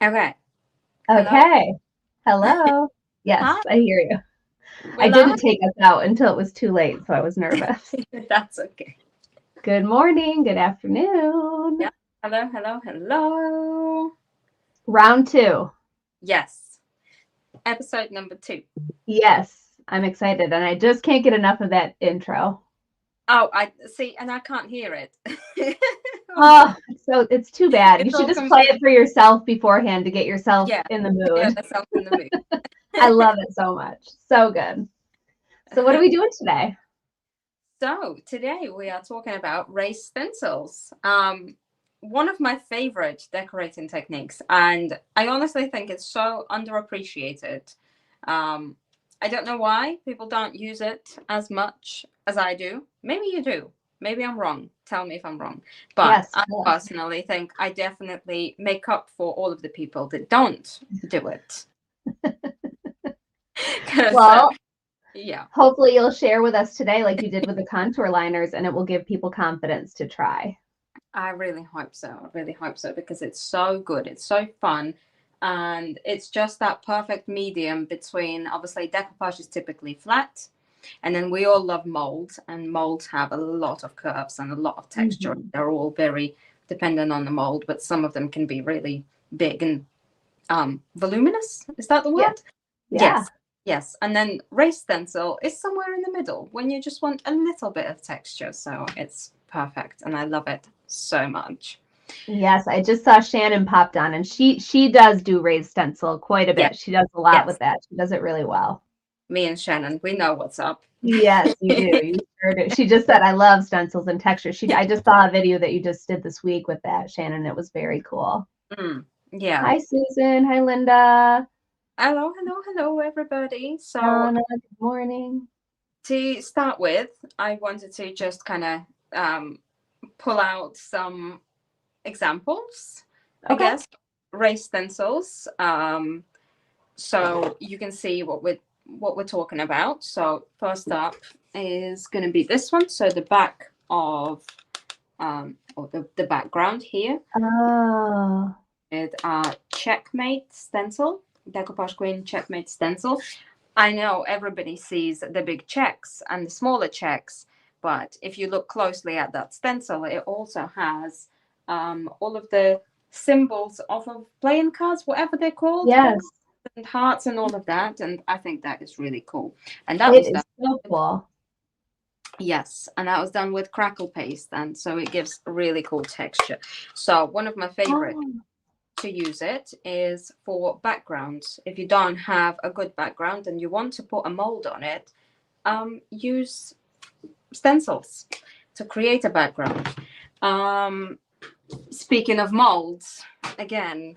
Okay. Hello? Okay. Hello. Yes, Hi. I hear you. I We're live. didn't take us out until it was too late, so I was nervous. That's okay. Good morning, good afternoon. Yeah. Hello, hello, hello. Round two. Yes. Episode number 2. Yes, I'm excited, and I just can't get enough of that intro. Oh, I see, and I can't hear it. Oh, so it's too bad. You It's should all just play confused. it for yourself beforehand to get yourself Yeah. in the To get mood. myself in the mood. I love it so much. So good. So, what are we doing today? So today we are talking about raised stencils. One of my favorite decorating techniques, and I honestly think it's so underappreciated. Um, I don't know why people don't use it as much as I do. Maybe you do. Maybe I'm wrong. Tell me if I'm wrong. But Yes, I tell us. personally think I definitely make up for all of the people that don't do it. Because, Well, yeah. hopefully you'll share with us today, like you did with the contour liners, and it will give people confidence to try. I really hope so. I really hope so because it's so good. It's so fun. And it's just that perfect medium between obviously decoupage is typically flat. And then we all love molds, and molds have a lot of curves and a lot of texture. Mhm. They're all very dependent on the mold, but some of them can be really big and voluminous. Is that the Yes. word? Yeah. Yes. Yes. And then raised stencil is somewhere in the middle when you just want a little bit of texture. So it's perfect. And I love it so much. Yes, I just saw Shannon popped on, and she does do raised stencil quite a Yes. bit. She does a lot with Yes. that. She does it really well. Me and Shannon, we know what's up. Yes, you do. You sure do. She just said, "I love stencils and texture." I just saw a video that you just did this week with that, Shannon. It was very cool. Yeah. Hi, Susan. Hi, Linda. Hello, hello, hello, everybody. So Donna. Good morning. to start with, I wanted to just kind of pull out some examples, I Okay. guess, raised stencils. So you can see what we're talking about. So first up is going to be this one. So the back of or the background here Oh, with checkmate stencil, decoupage queen checkmate stencil. I know everybody sees the big checks and the smaller checks, but if you look closely at that stencil, it also has all of the symbols of playing cards, whatever they're called, yes. and hearts and all of that. And I think that is really cool. And that It was done is so with, cool. yes, and that was done with crackle paste. And so it gives a really cool texture. So one of my favorite Oh, to use it is for backgrounds. If you don't have a good background and you want to put a mold on it, use stencils to create a background. Um, Speaking of molds, again,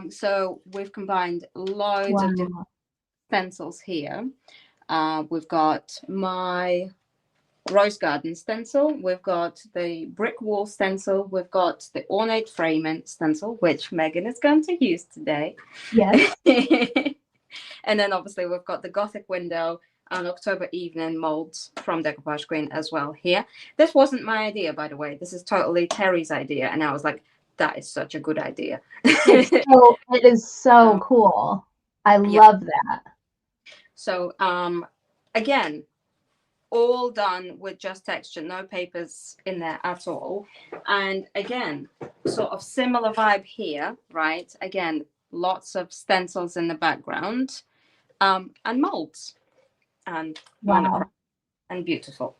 so we've combined loads of different wow. stencils here. We've got my rose garden stencil, we've got the brick wall stencil, we've got the ornate framing stencil, which Megan is going to use today. Yes. And then obviously we've got the Gothic window and October evening molds from Decoupage Queen as well here. This wasn't my idea, by the way. This is totally Terry's idea. And I was like, that is such a good idea. It is so So, cool. I yeah. love that. So again, all done with just texture, no papers in there at all. And again, sort of similar vibe here, right? Again, lots of stencils in the background, and molds and monochrome Wow. and beautiful.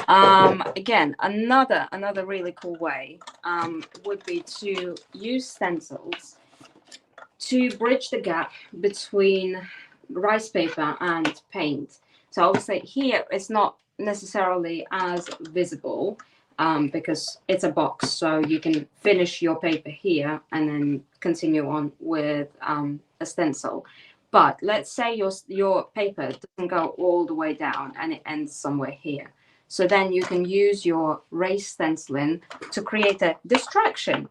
Again, another really cool way would be to use stencils to bridge the gap between rice paper and paint. So obviously here it's not necessarily as visible because it's a box, so you can finish your paper here and then continue on with a stencil. But let's say your paper doesn't go all the way down and it ends somewhere here. So then you can use your raised stenciling to create a distraction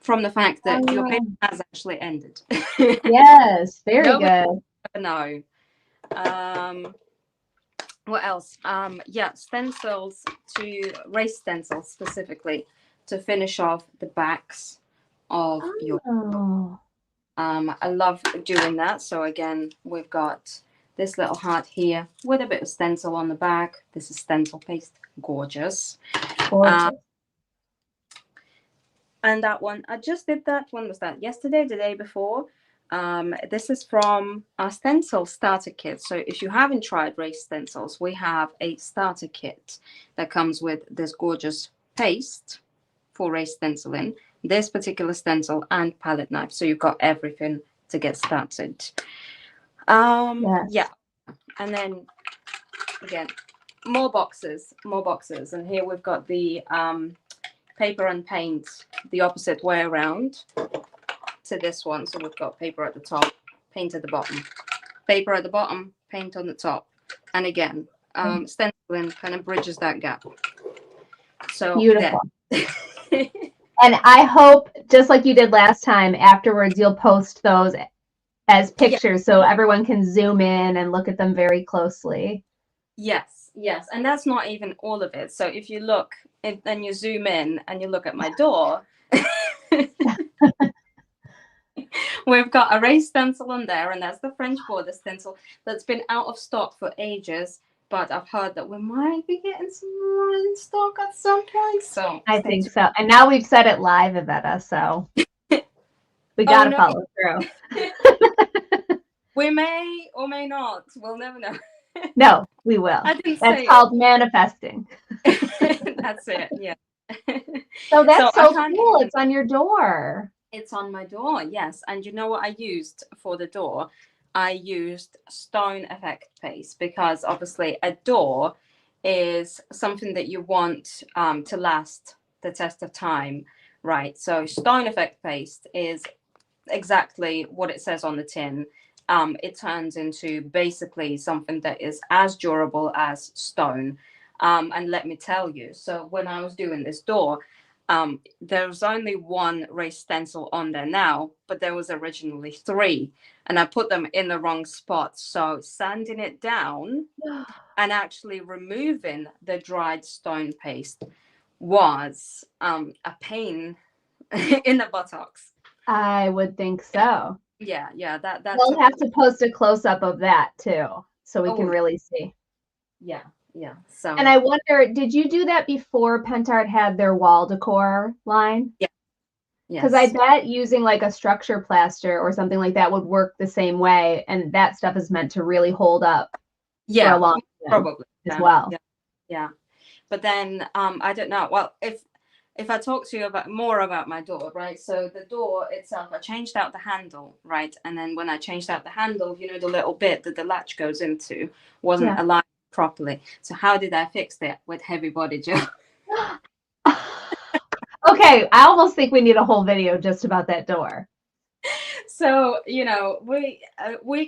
from the fact that your paper Oh, has actually ended. yes. Very Nobody good. will know. Um, what else? Yeah, stencils to raise stencils specifically to finish off the backs of your. Oh. I love doing that. So again, we've got this little heart here with a bit of stencil on the back. This is stencil paste, gorgeous. Gorgeous. And that one, I just did that. When was that? Yesterday, the day before. This is from our stencil starter kit. So if you haven't tried raised stencils, we have a starter kit that comes with this gorgeous paste for raised stenciling, this particular stencil, and palette knife. So you've got everything to get started. Yes. Yeah. And then again, more boxes. And here we've got the paper and paint the opposite way around to this one. So we've got paper at the top, paint at the bottom, paper at the bottom, paint on the top. And again, stenciling kind of bridges that gap. So beautiful. And I hope, just like you did last time, afterwards you'll post those as pictures so everyone can zoom in and look at them very closely. Yes. And that's not even all of it. So if you look and you zoom in and you look at my door, we've got a raised stencil on there, and that's the French border stencil that's been out of stock for ages. But I've heard that we might be getting some more in stock at some point. So I think so. And now we've said it live, Iveta, so we got to follow through. We may or may not. We'll never know. No, we will. That's called manifesting. That's it. Yeah. So that's so cool. It's on your door. It's on my door. Yes. And you know what I used for the door? I used stone effect paste, because obviously a door is something that you want to last the test of time, right? So stone effect paste is exactly what it says on the tin. It turns into basically something that is as durable as stone. And let me tell you, so when I was doing this door, there was only one raised stencil on there now, but there was originally 3, and I put them in the wrong spot. So sanding it down and actually removing the dried stone paste was a pain in the buttocks. I would think so. Yeah. That we'll have to post a close-up of that too, so we can really see. Yeah. So, and I wonder, did you do that before Pentart had their wall decor line? Yeah. Because I bet using like a structure plaster or something like that would work the same way, and that stuff is meant to really hold up for a long time, probably as well. Yeah. But then I don't know. Well, if I talk to you more about my door, right? So the door itself, I changed out the handle, right? And then when I changed out the handle, you know, the little bit that the latch goes into wasn't aligned properly. So how did I fix that? With heavy body gel. Okay, I almost think we need a whole video just about that door. So, you know, we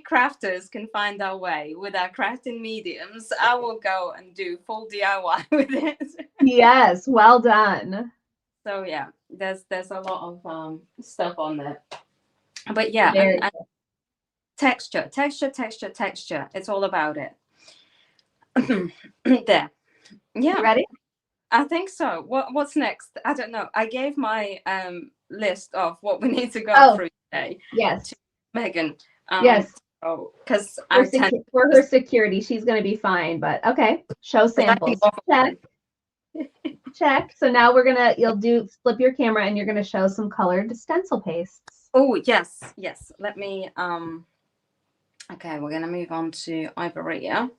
crafters can find our way with our crafting mediums. I will go and do full DIY with it. Yes, well done. So yeah, there's a lot of stuff on there. But yeah, and texture. It's all about it. There. Yeah. You ready? I think so. What's next? I don't know. I gave my list of what we need to go through today. Yes. To Megan. Yes. Oh, because for her security, she's going to be fine. But okay, show samples. Check. So now you'll flip your camera and you're going to show some colored stencil pastes. Oh yes. Let me. Okay, we're going to move on to Iveta.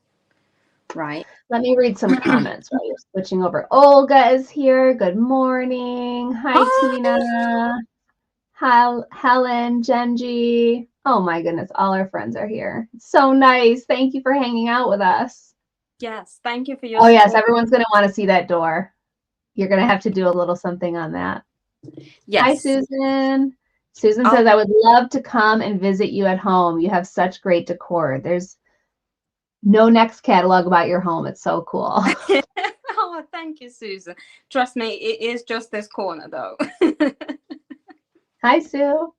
Right. Let me read some comments while you're switching over. Olga is here. Good morning. Hi. Tina. Hi, Helen, Genji. Oh my goodness, all our friends are here. So nice. Thank you for hanging out with us. Yes, thank you for your support. Yes, everyone's going to want to see that door. You're going to have to do a little something on that. Yes. Hi, Susan. Susan says, I would love to come and visit you at home. You have such great decor. There's no next catalog about your home. It's so cool. Oh, thank you, Susan. Trust me, it is just this corner, though. Hi, Sue.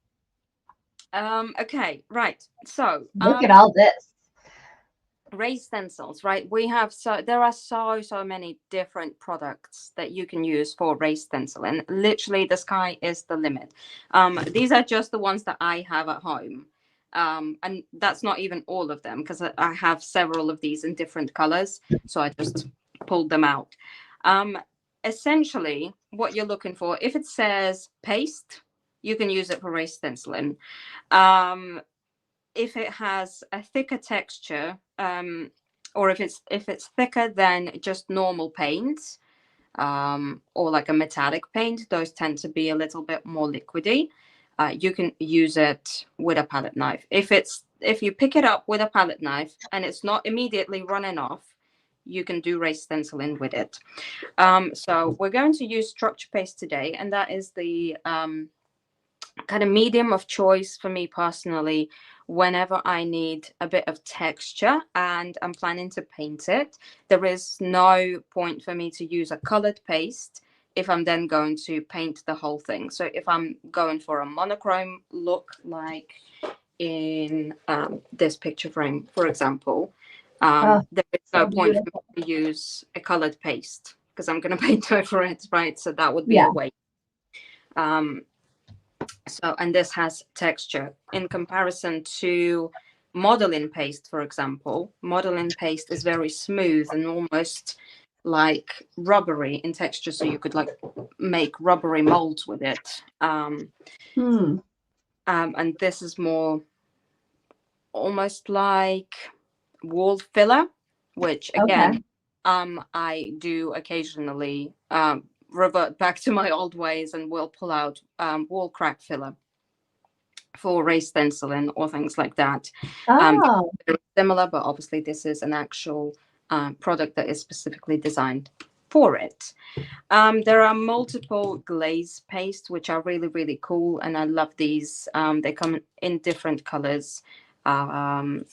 Okay, right. So look at all this. raised stencils, right? We have there are so many different products that you can use for raised stencil, and literally the sky is the limit. These are just the ones that I have at home, and that's not even all of them, because I have several of these in different colors, so I just pulled them out. Essentially what you're looking for, if it says paste, you can use it for raised stenciling. If it has a thicker texture, or if it's thicker than just normal paints, or like a metallic paint, those tend to be a little bit more liquidy. You can use it with a palette knife. If you pick it up with a palette knife and it's not immediately running off, you can do raised stenciling with it. So we're going to use structure paste today, and that is the kind of medium of choice for me personally whenever I need a bit of texture and I'm planning to paint it. There is no point for me to use a colored paste if I'm then going to paint the whole thing. So if I'm going for a monochrome look, like in this picture frame, for example, there is no point for me to use a colored paste because I'm going to paint over it, right? So that would be a waste. So, and this has texture in comparison to modeling paste, for example. Modeling paste is very smooth and almost like rubbery in texture, so you could like make rubbery molds with it. And this is more almost like wall filler, which again, I do occasionally revert back to my old ways and will pull out wall crack filler for raised stenciling or things like that. Similar, but obviously this is an actual product that is specifically designed for it. There are multiple glaze paste, which are really, really cool, and I love these. They come in different colors. And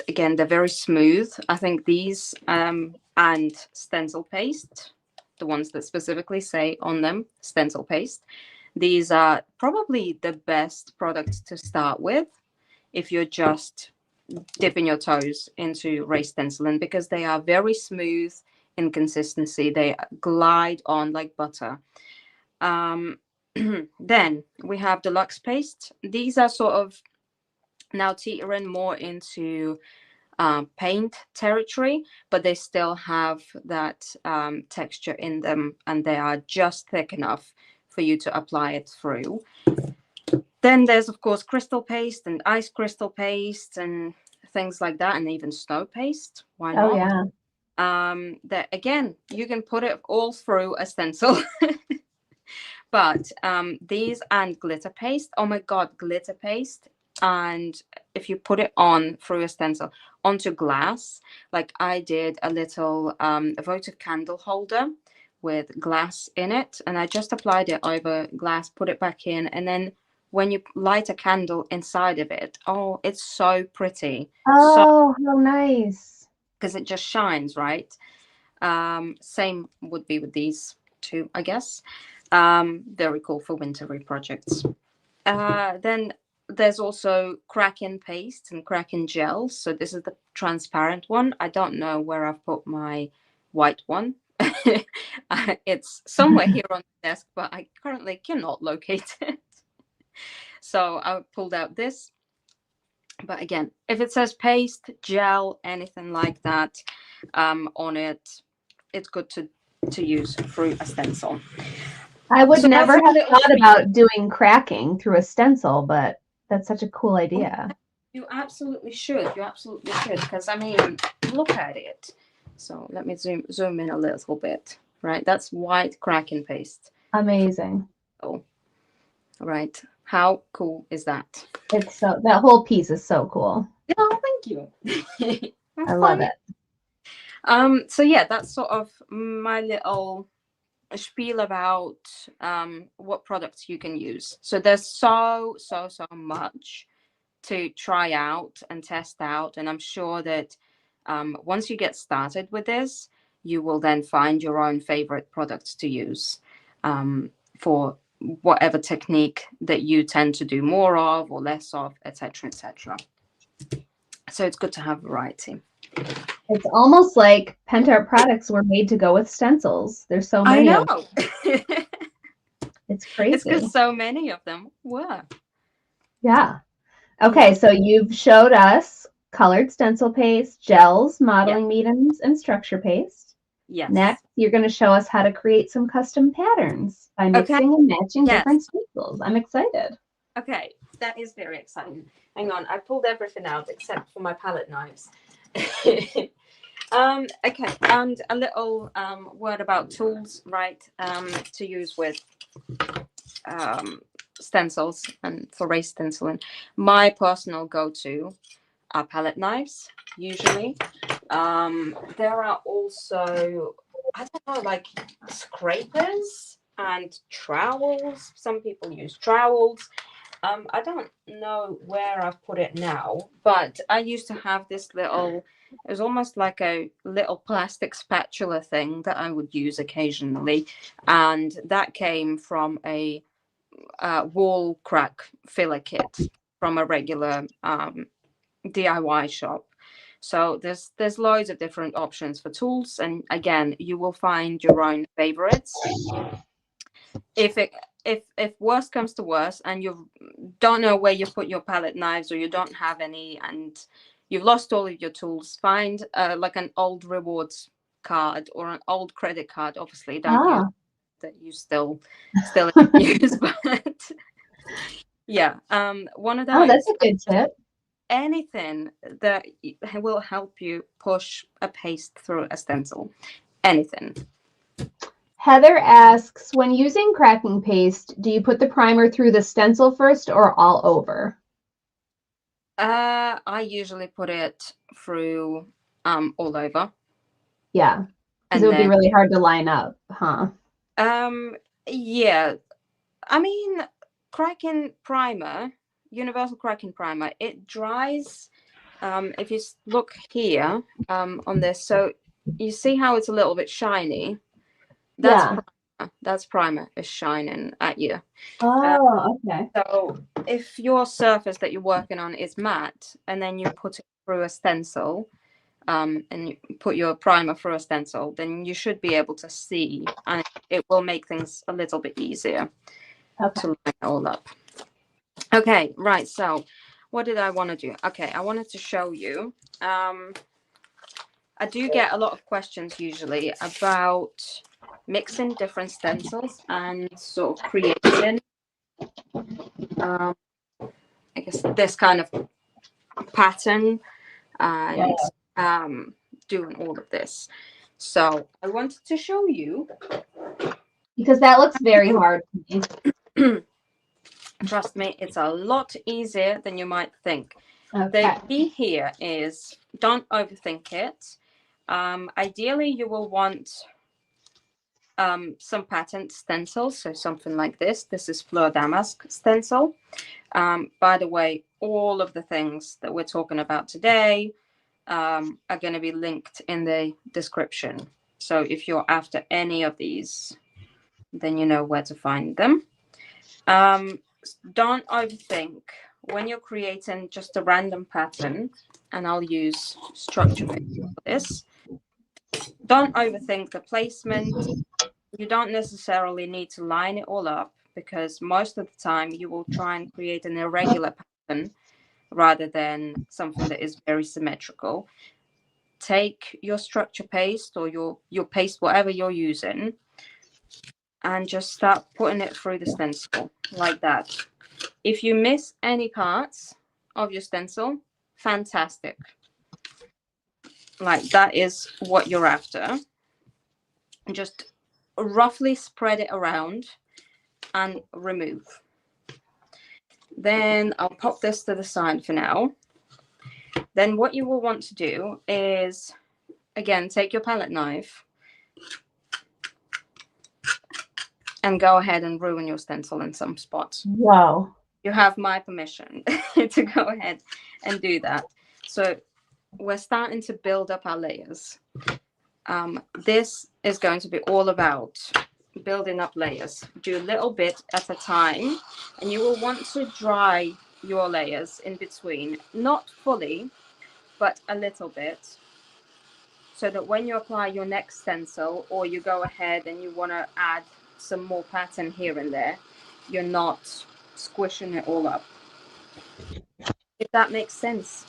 again, they're very smooth. I think these and stencil paste, the ones that specifically say on them stencil paste, these are probably the best products to start with if you're just dipping your toes into raised stenciling, because they are very smooth in consistency. They glide on like butter. Then we have deluxe paste. These are sort of now teetering more into paint territory, but they still have that texture in them, and they are just thick enough for you to apply it through. Then there's of course crystal paste and ice crystal paste and things like that, and even snow paste. Why not? That again, you can put it all through a stencil. But these and glitter paste, oh my god, glitter paste. And if you put it on through a stencil onto glass, like I did a little votive candle holder with glass in it, and I just applied it over glass, put it back in, and then when you light a candle inside of it, oh, it's so pretty. Oh, how nice. Because it just shines, right? Same would be with these two, I guess. Very cool for wintry projects. Then there's also Kraken paste and Kraken gels. So this is the transparent one. I don't know where I've put my white one. It's somewhere here on the desk, but I currently cannot locate it. So I pulled out this. But again, if it says paste, gel, anything like that on it, it's good to use through a stencil. I would never have thought about doing cracking through a stencil, but that's such a cool idea. You absolutely should. You absolutely should, because I mean, look at it. So let me zoom in a little bit. Right, that's white cracking paste. Amazing. Oh, right. How cool is that? It's so, that whole piece is so cool. Oh, thank you. I love it. So yeah, that's sort of my little spiel about what products you can use. So there's so much to try out and test out, and I'm sure that once you get started with this, you will then find your own favorite products to use for whatever technique that you tend to do more of or less of, etc., etc. So it's good to have variety. It's almost like Pentart products were made to go with stencils. There's so many of them. It's crazy. It's because so many of them were. Yeah. Okay, so you've showed us colored stencil paste, gels, modeling mediums, and structure paste. Yes. Next, you're going to show us how to create some custom patterns by mixing and matching different stencils. I'm excited. Okay, that is very exciting. Hang on, I pulled everything out except for my palette knives. Okay, and a little word about tools, right, to use with stencils and for raised stenciling. My personal go-to are palette knives, usually. There are also, I don't know, like scrapers and trowels. Some people use trowels. I don't know where I've put it now, but I used to have this little, it was almost like a little plastic spatula thing that I would use occasionally. And that came from a wall crack filler kit from a regular DIY shop. So there's loads of different options for tools. And again, you will find your own favorites. If worst comes to worst and you don't know where you put your palette knives, or you don't have any and you've lost all of your tools, find like an old rewards card or an old credit card. Obviously don't use that you still use, but yeah, one of those. Oh, that's a good tip. Anything that will help you push a paste through a stencil, anything. Heather asks, when using cracking paste, do you put the primer through the stencil first or all over? I usually put it through all over. Yeah, because it would be really hard to line up, huh? Yeah. I mean, cracking primer, universal cracking primer, it dries. If you look here on this, so you see how it's a little bit shiny. That's primer. That's primer is shining at you. Oh, okay. So if your surface that you're working on is matte, and then you put it through a stencil, and you put your primer through a stencil, then you should be able to see, and it will make things a little bit easier to line it all up. Okay, right. So what did I want to do? Okay, I wanted to show you. I do get a lot of questions usually about mixing different stencils and sort of creating, I guess, this kind of pattern and doing all of this. So I wanted to show you. Because that looks very hard to me. Trust me, it's a lot easier than you might think. Okay. The key here is don't overthink it. Ideally, you will want some patterned stencils, so something like this. This is Fleur Damask stencil. By the way, all of the things that we're talking about today are going to be linked in the description. So if you're after any of these, then you know where to find them. Don't overthink when you're creating just a random pattern, and I'll use structure for this. Don't overthink the placement. You don't necessarily need to line it all up, because most of the time you will try and create an irregular pattern rather than something that is very symmetrical. Take your structure paste or your paste, whatever you're using, and just start putting it through the stencil like that. If you miss any parts of your stencil, fantastic. Like, that is what you're after. Just roughly spread it around and remove. Then I'll pop this to the side for now. Then what you will want to do is, again, take your palette knife and go ahead and ruin your stencil in some spots. Wow. You have my permission to go ahead and do that. So we're starting to build up our layers. This is going to be all about building up layers. Do a little bit at a time, and you will want to dry your layers in between, not fully, but a little bit, so that when you apply your next stencil, or you go ahead and you want to add some more pattern here and there, you're not squishing it all up. If that makes sense.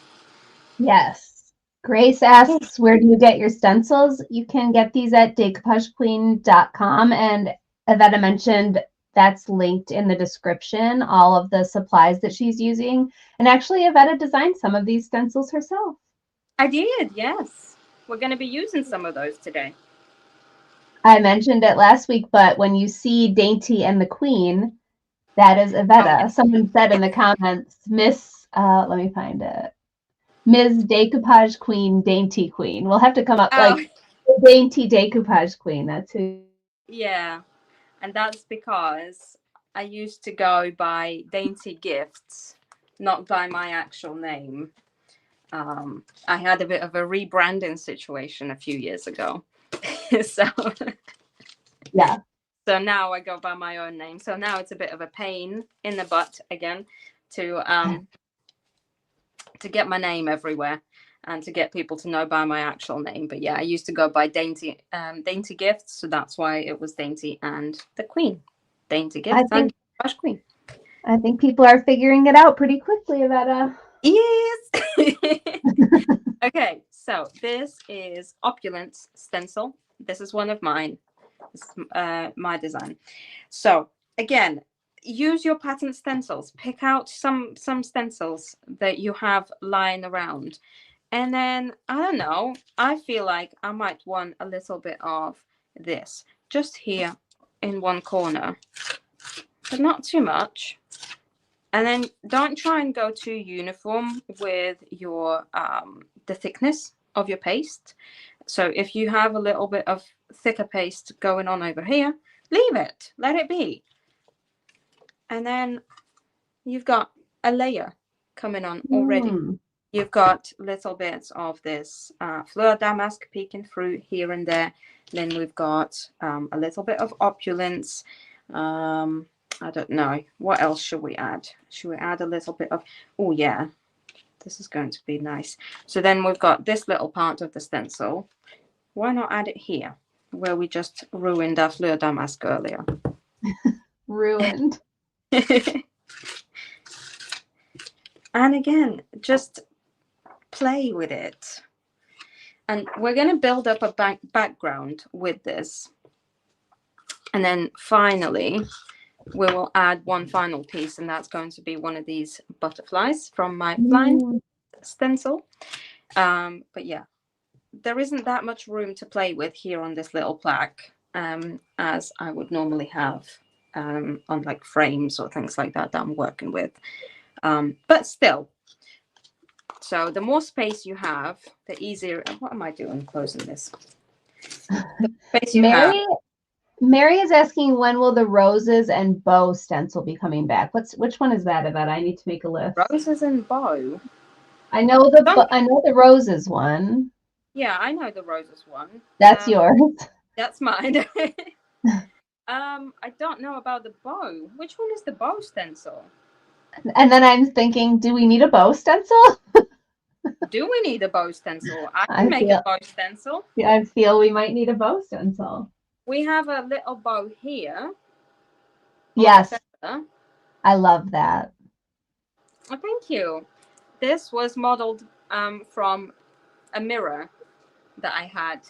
Yes. Grace asks, where do you get your stencils? You can get these at decoupagequeen.com, and Iveta mentioned that's linked in the description, all of the supplies that she's using. And actually, Iveta designed some of these stencils herself. I did, yes. We're going to be using some of those today. I mentioned it last week, but when you see Dainty and the Queen, that is Iveta. Oh, someone said in the comments, let me find it. Ms. Decoupage Queen, Dainty Queen. We'll have to come up like Dainty Decoupage Queen. That's who. Yeah, and that's because I used to go by Dainty Gifts, not by my actual name. I had a bit of a rebranding situation a few years ago. So yeah. So now I go by my own name. So now it's a bit of a pain in the butt again to get my name everywhere and to get people to know by my actual name. But yeah, I used to go by Dainty Gifts, so that's why it was Dainty and the Queen. Dainty Gifts and Decoupage Queen. I think people are figuring it out pretty quickly, Iveta. Yes. Okay, so this is Opulence Stencil. This is one of mine. This is my design. So again, use your pattern stencils. Pick out some stencils that you have lying around, and then I don't know, I feel like I might want a little bit of this just here in one corner, but not too much. And then don't try and go too uniform with your the thickness of your paste. So if you have a little bit of thicker paste going on over here, leave it, let it be. And then you've got a layer coming on already. You've got little bits of this Fleur Damask peeking through here and there. Then we've got a little bit of Opulence. I don't know. What else should we add? Should we add a little bit of... Oh, yeah. This is going to be nice. So then we've got this little part of the stencil. Why not add it here, where we just ruined our Fleur Damask earlier? Ruined. And again, just play with it. And we're going to build up a background with this. And then finally, we will add one final piece, and that's going to be one of these butterflies from my blind stencil. But yeah, there isn't that much room to play with here on this little plaque, as I would normally have on like frames or things like that I'm working with. But still, so the more space you have, the easier. What am I doing closing this? The space you have. Mary is asking, when will the roses and bow stencil be coming back? Which one is that, Yvette? I need to make a list. Roses and bow. I know the roses one. Yeah, I know the roses one. That's yours. That's mine. I don't know about the bow. Which one is the bow stencil? And then I'm thinking, do we need a bow stencil? Do we need a bow stencil? I can make a bow stencil. I feel we might need a bow stencil. We have a little bow here. Yes. I love that. Oh, thank you. This was modeled from a mirror that I had.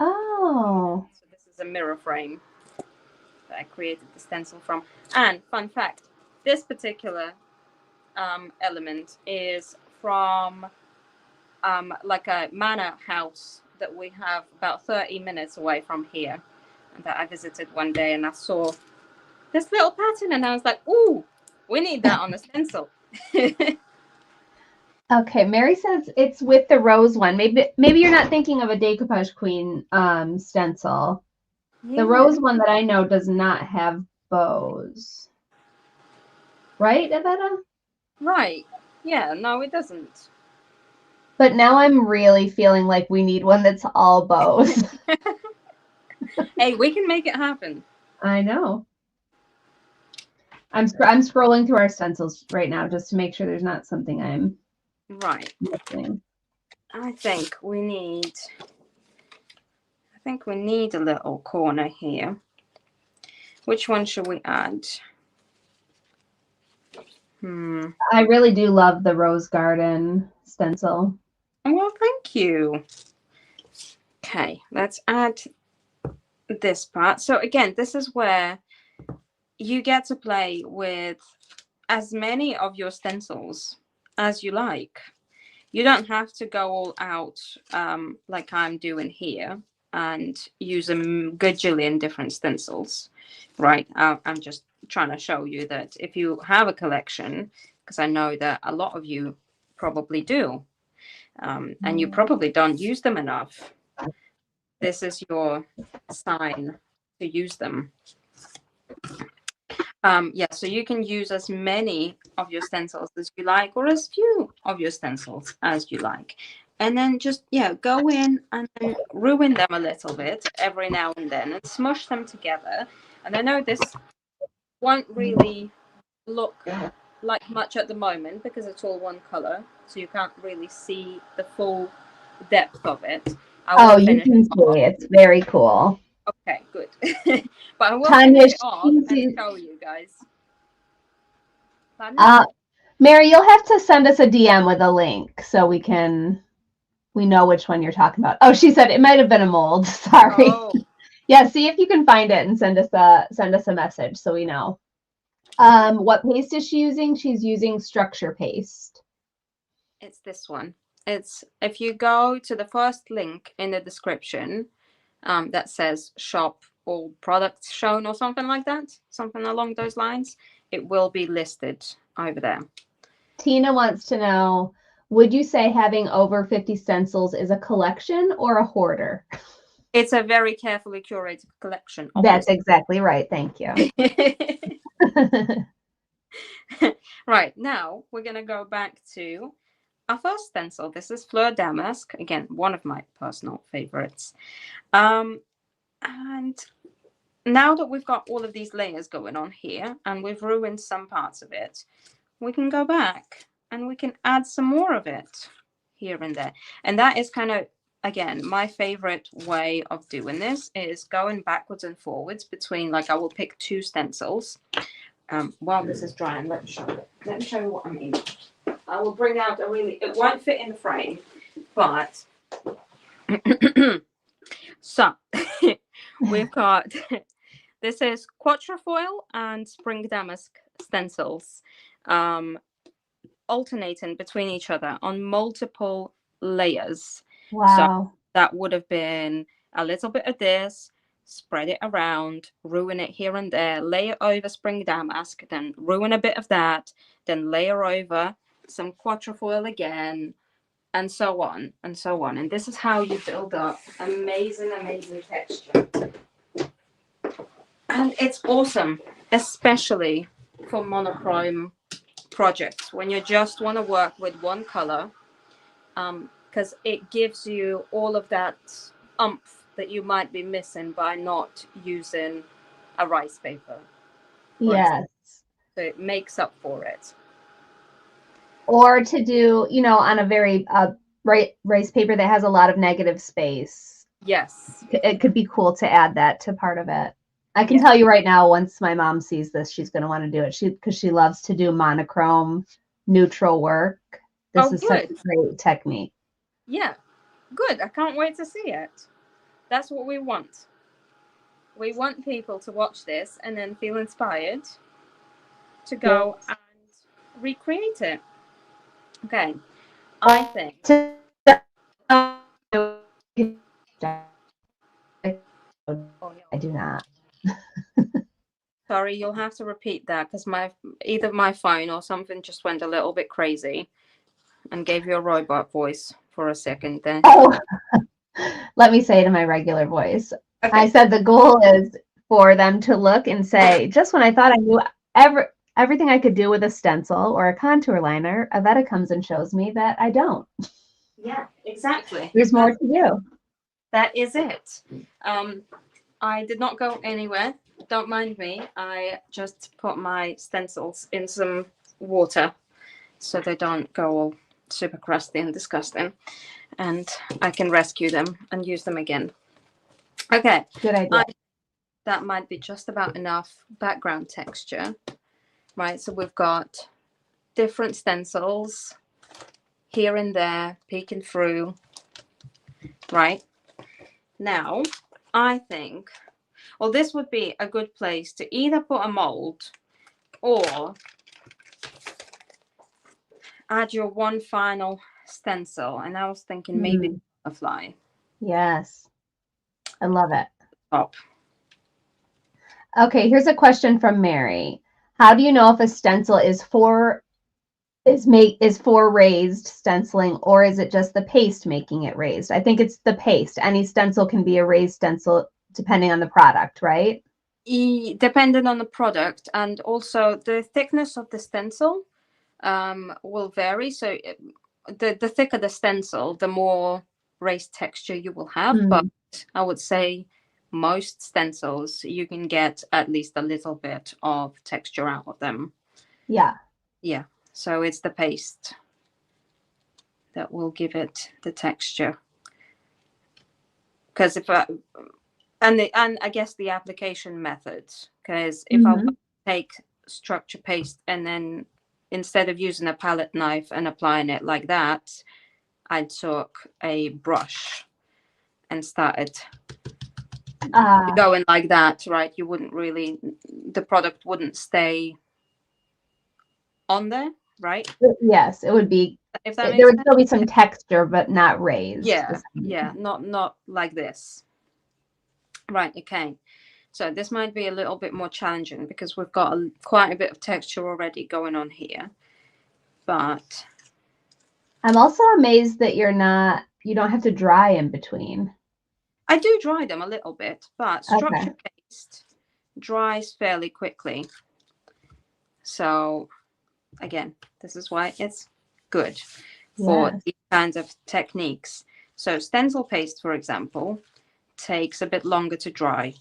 Oh. So this is a mirror frame that I created the stencil from. And fun fact, this particular element is from like a manor house that we have about 30 minutes away from here, that I visited one day, and I saw this little pattern and I was like, ooh, we need that on the stencil. Okay, Mary says it's with the rose one. Maybe you're not thinking of a Decoupage Queen stencil. Yeah. The rose one that I know does not have bows. Right, Iveta? Right. Yeah, no, it doesn't. But now I'm really feeling like we need one that's all bows. Hey, we can make it happen. I know. I'm scrolling through our stencils right now just to make sure there's not something I'm missing. I think we need a little corner here. Which one should we add? I really do love the Rose Garden stencil. Well, thank you. Okay, let's add this part. So again, this is where you get to play with as many of your stencils as you like. You don't have to go all out like I'm doing here and use a gajillion different stencils, right? I'm just trying to show you that if you have a collection, because I know that a lot of you probably do, and you probably don't use them enough, this is your sign to use them. Yeah, so you can use as many of your stencils as you like, or as few of your stencils as you like. And then just, yeah, go in and then ruin them a little bit every now and then and smush them together. And I know this won't really look like much at the moment because it's all one color, so you can't really see the full depth of it. You can see it's very cool. Okay, good. But I will finish it off and show you guys. Mary, you'll have to send us a DM with a link so we know which one you're talking about. Oh, she said it might have been a mold. Sorry. Oh. Yeah, see if you can find it and send us a message so we know. What paste is she using? She's using structure paste. It's this one. It's if you go to the first link in the description that says shop all products shown or something like that, something along those lines, it will be listed over there. Tina wants to know, would you say having over 50 stencils is a collection or a hoarder? It's a very carefully curated collection. Obviously. That's exactly right. Thank you. Right, now we're going to go back to our first stencil. This is Fleur Damask. Again, one of my personal favorites. And now that we've got all of these layers going on here and we've ruined some parts of it, we can go back and we can add some more of it here and there. And that is kind of, again, my favorite way of doing this is going backwards and forwards between, like, I will pick two stencils. While this is drying, let me show you what I mean. I will bring out it won't fit in the frame, but so we've got, this is Quatrefoil and Spring Damask stencils, alternating between each other on multiple layers. Wow. So that would have been a little bit of this, spread it around, ruin it here and there, layer over Spring Damask, then ruin a bit of that, then layer over some Quatrefoil again, and so on and so on. And this is how you build up amazing, amazing texture. And it's awesome, especially for monochrome projects when you just want to work with one color, because it gives you all of that oomph that you might be missing by not using a rice paper. Yes. So it makes up for it. Or to do, on a very rice paper that has a lot of negative space. Yes. It could be cool to add that to part of it. I can tell you right now, once my mom sees this, she's going to want to do it because she loves to do monochrome neutral work. This is such a great technique. Yeah, good. I can't wait to see it. That's what we want. We want people to watch this and then feel inspired to go and recreate it. Okay, I think. I do not. Sorry, you'll have to repeat that because either my phone or something just went a little bit crazy and gave you a robot voice for a second there. Oh, let me say it in my regular voice. Okay. I said the goal is for them to look and say, just when I thought I knew everything I could do with a stencil or a contour liner, Iveta comes and shows me that I don't. Yeah, exactly. There's more to do. That is it. I did not go anywhere. Don't mind me. I just put my stencils in some water so they don't go all super crusty and disgusting. and I can rescue them and use them again. Okay. Good idea. That might be just about enough background texture, right? So we've got different stencils here and there peeking through, right? Now, I think, well, this would be a good place to either put a mold or add your one final stencil. And I was thinking maybe a fly. Yes, I love it. Top. Okay, here's a question from Mary. How do you know if a stencil is for raised stenciling, or is it just the paste making it raised? I think it's the paste. Any stencil can be a raised stencil depending on the product, right? Depending on the product, and also the thickness of the stencil will vary. So the thicker the stencil, the more raised texture you will have. But I would say most stencils, you can get at least a little bit of texture out of them. Yeah. Yeah. So it's the paste that will give it the texture. Because if and I guess the application methods, because if I take structure paste and then instead of using a palette knife and applying it like that, I took a brush and started going like that, right? You wouldn't really, the product wouldn't stay on there, right? Yes, it would be, if that there would still be some texture, but not raised. Yeah, not like this. Right, okay. So this might be a little bit more challenging because we've got quite a bit of texture already going on here. But I'm also amazed that you don't have to dry in between. I do dry them a little bit, but structure paste dries fairly quickly. So again, this is why it's good for these kinds of techniques. So stencil paste, for example, takes a bit longer to dry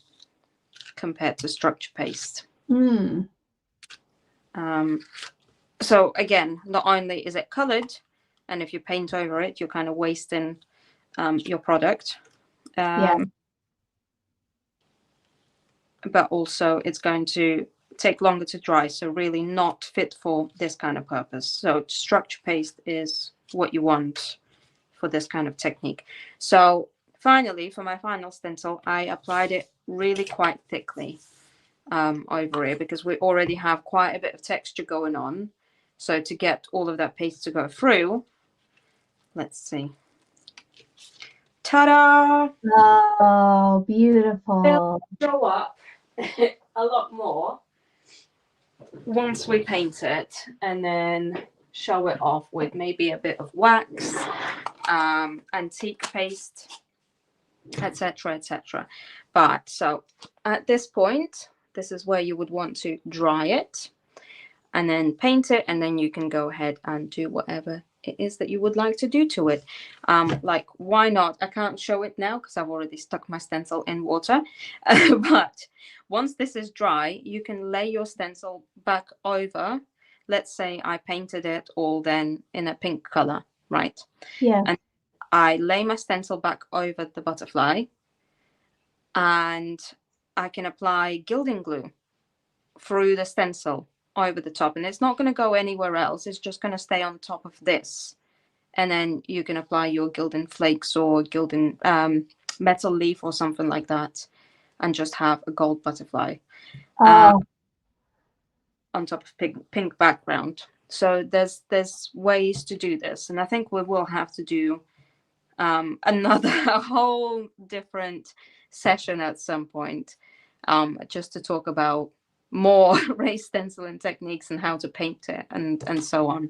compared to structure paste. So again, not only is it colored, and if you paint over it, you're kind of wasting your product. But also it's going to take longer to dry, so really not fit for this kind of purpose. So structure paste is what you want for this kind of technique. So finally, for my final stencil, I applied it really quite thickly over here because we already have quite a bit of texture going on. So to get all of that paste to go through, let's see. Ta-da! Oh, beautiful. It'll show up a lot more once we paint it, and then show it off with maybe a bit of wax, antique paste, etc, etc. But so at this point, this is where you would want to dry it and then paint it, and then you can go ahead and do whatever it is that you would like to do to it. Like, why not? I can't show it now because I've already stuck my stencil in water. But once this is dry, you can lay your stencil back over. Let's say I painted it all then in a pink color, right? Yeah. And I lay my stencil back over the butterfly, and I can apply gilding glue through the stencil over the top, and it's not going to go anywhere else. It's just going to stay on top of this, and then you can apply your gilding flakes or gilding metal leaf or something like that, and just have a gold butterfly on top of pink background. So there's ways to do this, and I think we will have to do a whole different session at some point, just to talk about more raised stenciling techniques and how to paint it and so on.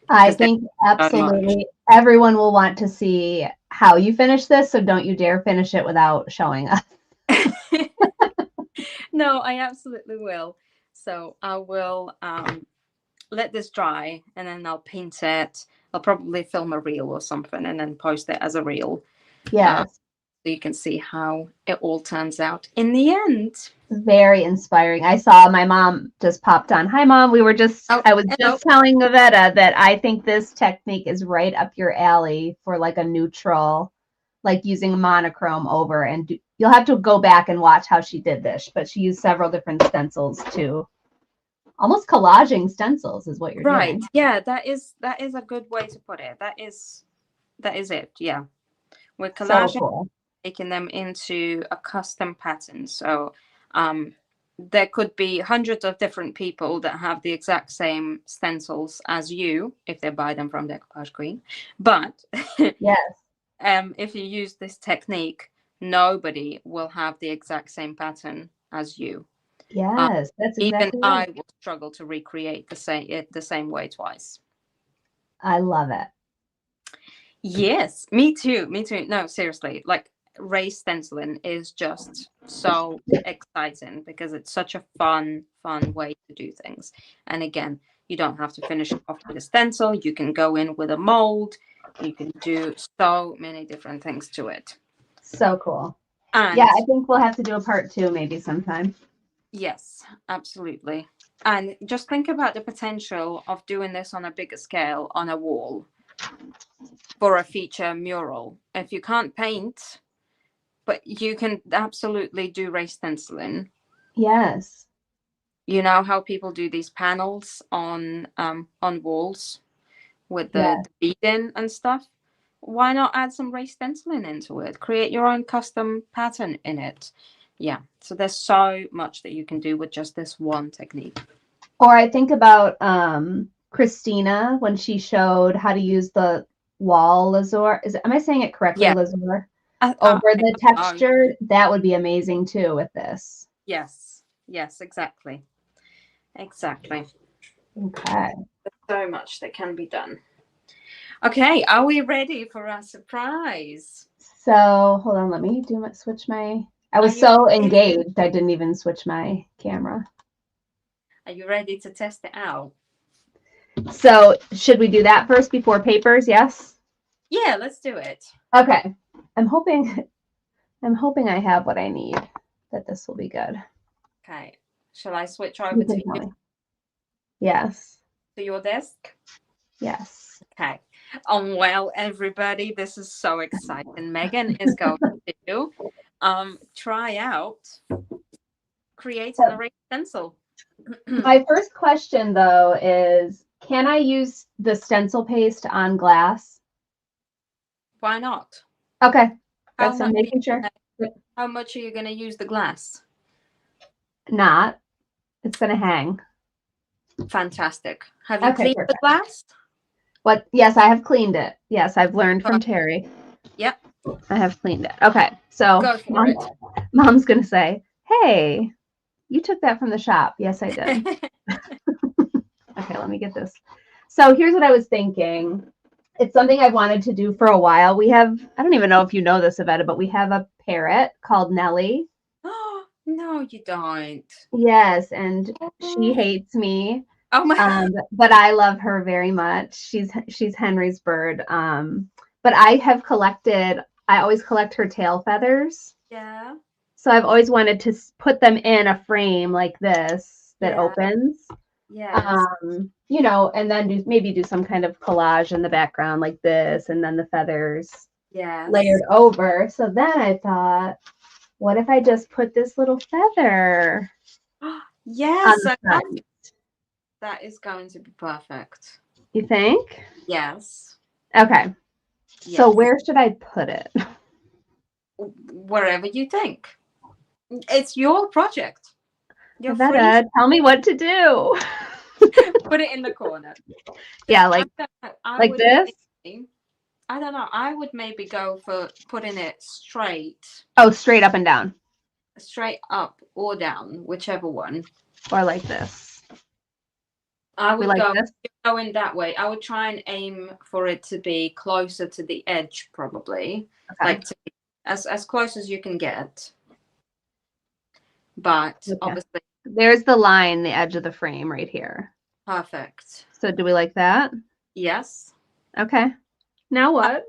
I think absolutely everyone will want to see how you finish this, so don't you dare finish it without showing us. No, I absolutely will. So I will let this dry, and then I'll paint it. I'll probably film a reel or something and then post it as a reel. Yes. so you can see how it all turns out in the end. Very inspiring. I saw my mom just popped on. Hi, Mom. I was Hello. just telling Iveta that I think this technique is right up your alley for like a neutral, like using monochrome over, and you'll have to go back and watch how she did this, but she used several different stencils to almost collaging stencils is what you're doing. Yeah, that is a good way to put it. That is it. Yeah. We're collaging, So cool. making them into a custom pattern. So there could be hundreds of different people that have the exact same stencils as you if they buy them from Decoupage Queen. But yes, if you use this technique, nobody will have the exact same pattern as you. Yes, that's exactly even right. I will struggle to recreate the same way twice. I love it. Yes, me too. No, seriously, like raised stenciling is just so exciting because it's such a fun way to do things. And again, you don't have to finish off with a stencil. You can go in with a mold. You can do so many different things to it. So cool. And yeah, I think we'll have to do a part 2 maybe sometime. Yes, absolutely. And just think about the potential of doing this on a bigger scale on a wall for a feature mural. If you can't paint, but you can absolutely do raised stenciling. Yes. You know how people do these panels on walls with the beading and stuff? Why not add some raised stenciling into it? Create your own custom pattern in it. Yeah, so there's so much that you can do with just this one technique. Or I think about Christina when she showed how to use the wall lazur. Am I saying it correctly? Yeah. Lazur over the texture. That would be amazing too with this. Yes, exactly. Okay. There's so much that can be done. Okay, are we ready for our surprise? So hold on, let me switch my. I was so engaged, I didn't even switch my camera. Are you ready to test it out? So should we do that first before papers? Yes. Yeah, let's do it. Okay. I'm hoping I have what I need. That this will be good. Okay. Shall I switch over to you? Yes. To your desk? Yes. Okay. Well, everybody, this is so exciting. Megan is going to try out creating a raised stencil. My first question, though, is can I use the stencil paste on glass? Why not? Okay. That's I'm making sure. How much are you going to use the glass? Not. It's going to hang. Fantastic. Have you cleaned the glass? What? Yes, I have cleaned it. Yes, I've learned from Terry. Yep. I have cleaned it. Okay. So go for it. Mom's going to say, hey, you took that from the shop. Yes, I did. Okay, let me get this. So here's what I was thinking. It's something I've wanted to do for a while. We have, I don't even know if you know this, Iveta, but we have a parrot called Nellie. Oh, no, you don't. Yes, and she hates me. Oh my. But I love her very much. She's Henry's bird. But I always collect her tail feathers. Yeah. So I've always wanted to put them in a frame like this that opens. Yeah. You know, and then maybe do some kind of collage in the background like this, and then the feathers layered over. So then I thought, what if I just put this little feather? Yes, that is going to be perfect. You think? Yes. Okay. Yes. So where should I put it? Wherever you think. It's your project. Iveta, tell me what to do. Put it in the corner. Yeah, like this? I don't know. I would maybe go for putting it straight. Oh, straight up and down. Straight up or down, whichever one. Or like this. I would go in that way. I would try and aim for it to be closer to the edge, probably. Okay. Like as close as you can get. But obviously. There's the line, the edge of the frame right here. Perfect. So do we like that? Yes. Okay. Now what?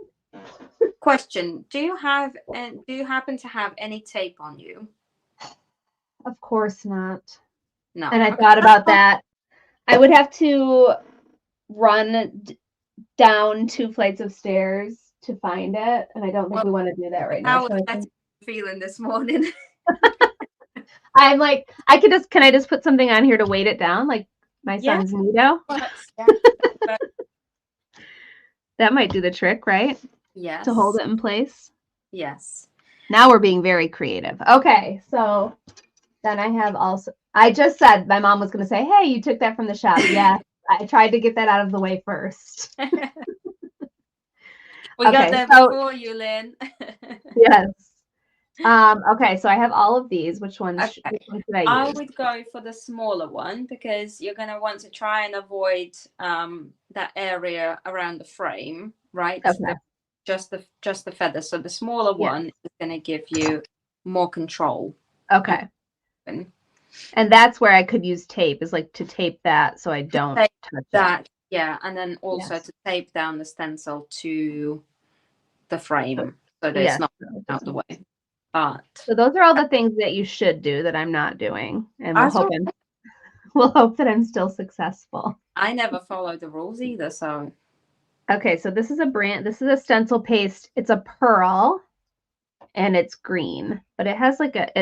Question: do you happen to have any tape on you? Of course not. No. And I thought about that. I would have to run down 2 flights of stairs to find it, and I don't think we want to do that right now. How was that feeling this morning? I'm like, can I just put something on here to weight it down, like my son's Nido? That might do the trick, right? Yes. To hold it in place. Yes. Now we're being very creative. Okay, so then I just said my mom was going to say, hey, you took that from the shop. Yeah, I tried to get that out of the way first. We got there before you, Lynn. Yes. Okay, so I have all of these. Which one should I use? I would go for the smaller one because you're going to want to try and avoid that area around the frame, right? Okay. Just the feather. So the smaller one is going to give you more control. Okay. And that's where I could use tape, is like to tape that so I don't touch that. Yeah, and then also to tape down the stencil to the frame so that it's not out the way. So those are all the things that you should do that I'm not doing, and we'll hope that I'm still successful. I never follow the rules either, so. Okay, so this is a stencil paste. It's a pearl, and it's green, but it has like a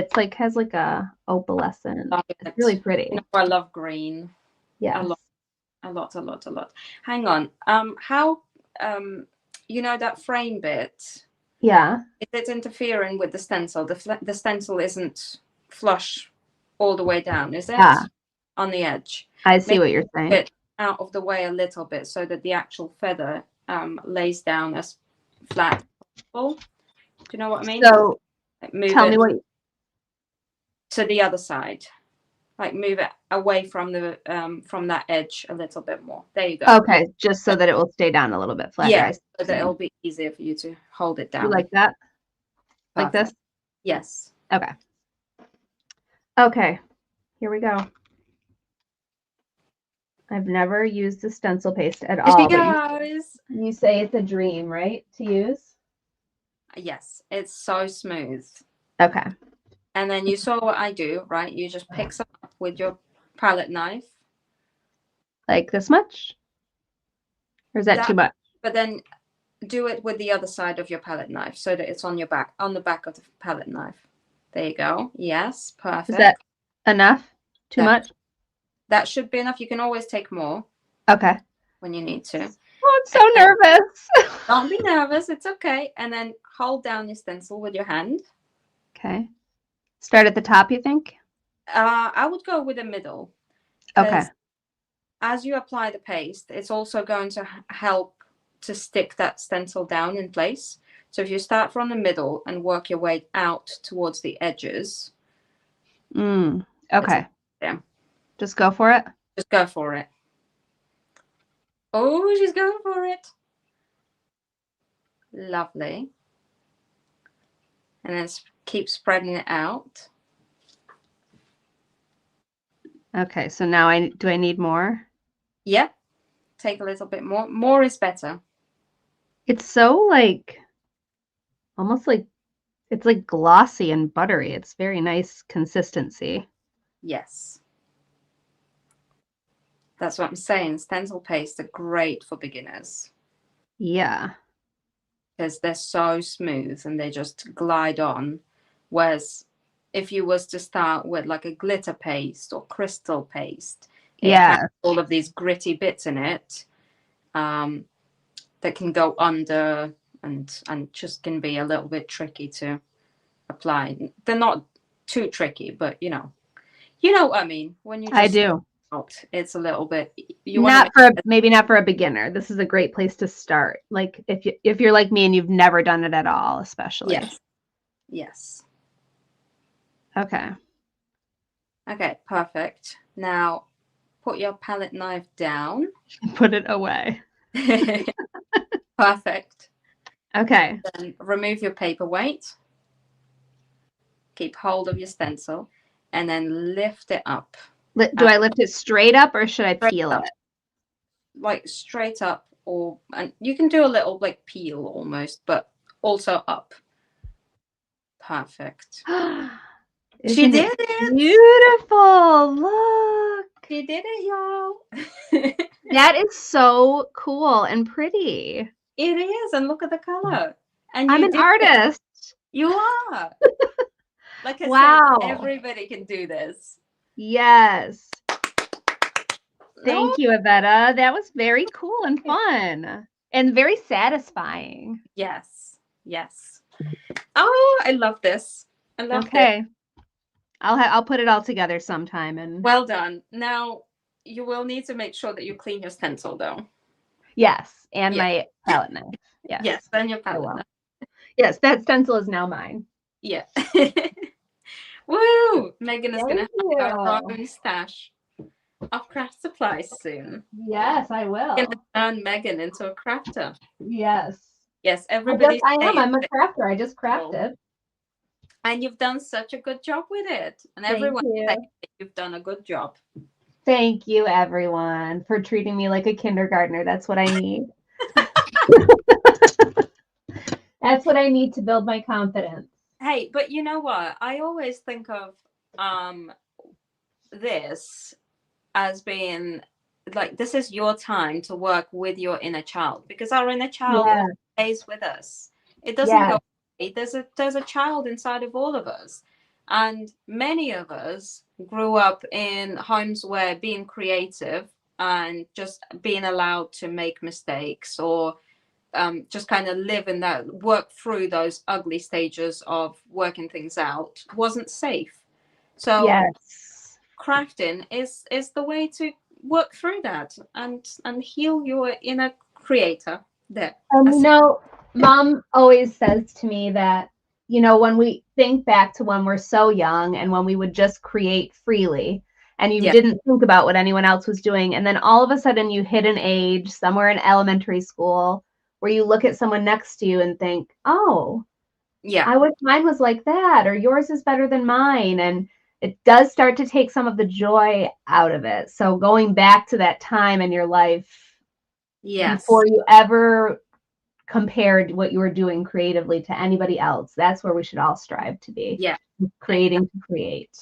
opalescent. It's really pretty. You know, I love green. Yeah. A lot. Hang on. How you know that frame bit? Yeah. If it's interfering with the stencil, the stencil isn't flush all the way down, is it? Yeah. On the edge. I see what you're saying. It out of the way a little bit so that the actual feather lays down as flat as possible. Do you know what I mean? So tell me what. To the other side. Like move it away from that edge a little bit more. There you go. Okay, just so that it will stay down a little bit flatter. Yeah, so that it'll be easier for you to hold it down. You like that? Like this? Yes. Okay. Okay, here we go. I've never used the stencil paste at all. You say it's a dream, right, to use? Yes, it's so smooth. Okay. And then you saw what I do, right? You just pick some up with your palette knife. Like this much? Or is that too much? But then do it with the other side of your palette knife so that it's on the back of the palette knife. There you go. Yes, perfect. Is that enough? Too much? That should be enough. You can always take more. Okay. When you need to. Oh, I'm so nervous. Don't be nervous. It's okay. And then hold down your stencil with your hand. Okay. Start at the top, you think? I would go with the middle. Okay. As you apply the paste, it's also going to help to stick that stencil down in place. So if you start from the middle and work your way out towards the edges. Okay. Yeah. Just go for it? Just go for it. Oh, she's going for it. Lovely. And then keep spreading it out. Okay, so now do I need more? Yeah. Take a little bit more. More is better. It's so almost like it's like glossy and buttery. It's very nice consistency. Yes. That's what I'm saying. Stencil paste are great for beginners. Yeah. Because they're so smooth and they just glide on. Whereas if you was to start with like a glitter paste or crystal paste, it has all of these gritty bits in it that can go under and just can be a little bit tricky to apply. They're not too tricky, but you know what I mean. When you just I do. It's a little bit. Maybe not for a beginner. This is a great place to start. Like if you're like me and you've never done it at all, especially. Yes. Yes. Okay. Okay, perfect. Now put your palette knife down. Put it away. Perfect. Okay. Then remove your paperweight. Keep hold of your stencil and then lift it up. Do I lift it straight up or should I peel it? Like straight up and you can do a little like peel almost, but also up. Perfect. She did it. Beautiful. Look. She did it, y'all. That is so cool and pretty. It is, and look at the color. And I'm you an did artist. it. You are. Like I Wow. said, everybody can do this. Yes. Thank you, Iveta. That was very cool and fun and very satisfying. Yes. Yes. Oh, I love this. I love this. I'll put it all together sometime. And well done. Now you will need to make sure that you clean your stencil though. Yes, and my palette knife. Yes. Yes, and your palette knife. Yes, that stencil is now mine. Yeah. Woo! Megan is going to have her own stash of craft supplies soon. Yes, I will. Going to turn Megan into a crafter. Yes. Yes, everybody. I am. I'm a crafter. I just crafted. And you've done such a good job with it. And everyone says that you've done a good job. Thank you, everyone, for treating me like a kindergartner. That's what I need. That's what I need to build my confidence. Hey, but you know what? I always think of this as being like, this is your time to work with your inner child, because our inner child stays with us. It doesn't go away. There's a child inside of all of us. And many of us grew up in homes where being creative and just being allowed to make mistakes, or just kind of live in that, work through those ugly stages of working things out, wasn't safe. So crafting is the way to work through that and heal your inner creator there. Mom always says to me that, when we think back to when we're so young and when we would just create freely and you didn't think about what anyone else was doing, and then all of a sudden you hit an age somewhere in elementary school where you look at someone next to you and think, oh, I wish mine was like that, or yours is better than mine. And it does start to take some of the joy out of it. So going back to that time in your life before you ever compared what you were doing creatively to anybody else, that's where we should all strive to be. Yeah. Creating to create.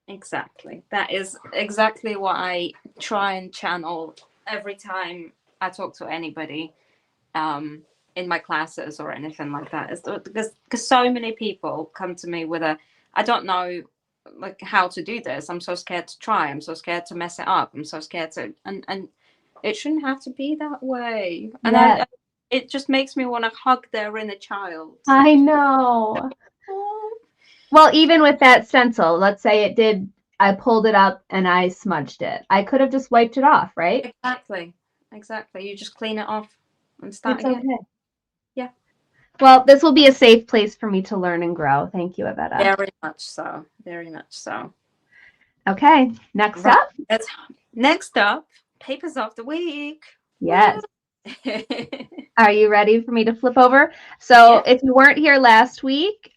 Exactly. That is exactly what I try and channel every time I talk to anybody in my classes or anything like that. Is because so many people come to me with I don't know like how to do this. I'm so scared to try. I'm so scared to mess it up. I'm so scared to, and it shouldn't have to be that way. And it just makes me want to hug their inner child. I know. Well, even with that stencil, let's say I pulled it up and I smudged it. I could have just wiped it off, right? Exactly. You just clean it off and start again. Okay. Yeah. Well, this will be a safe place for me to learn and grow. Thank you, Iveta. Very much so. Very much so. Okay. Next up, papers of the week. Yes. Are you ready for me to flip over? So if you weren't here last week,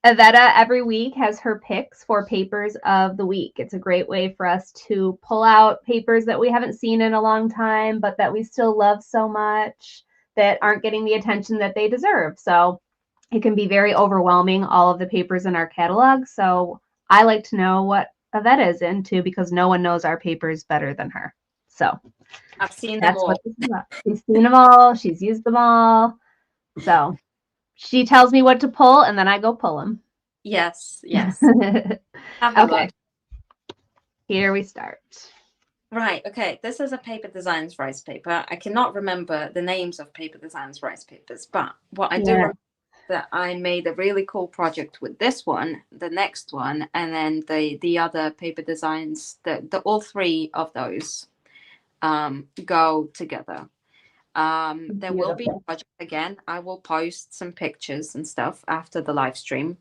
Iveta every week has her picks for papers of the week. It's a great way for us to pull out papers that we haven't seen in a long time, but that we still love so much, that aren't getting the attention that they deserve. So it can be very overwhelming, all of the papers in our catalog. So I like to know what Iveta is into, because no one knows our papers better than her. So I've seen them all. She's seen them all. She's used them all. So she tells me what to pull, and then I go pull them. Yes. Okay. Here we start. Right. Okay. This is a Paper Designs rice paper. I cannot remember the names of Paper Designs rice papers, but what I do remember that I made a really cool project with this one, the next one, and then the other Paper Designs. The all three of those go together. There will be a project again. I will post some pictures and stuff after the live stream.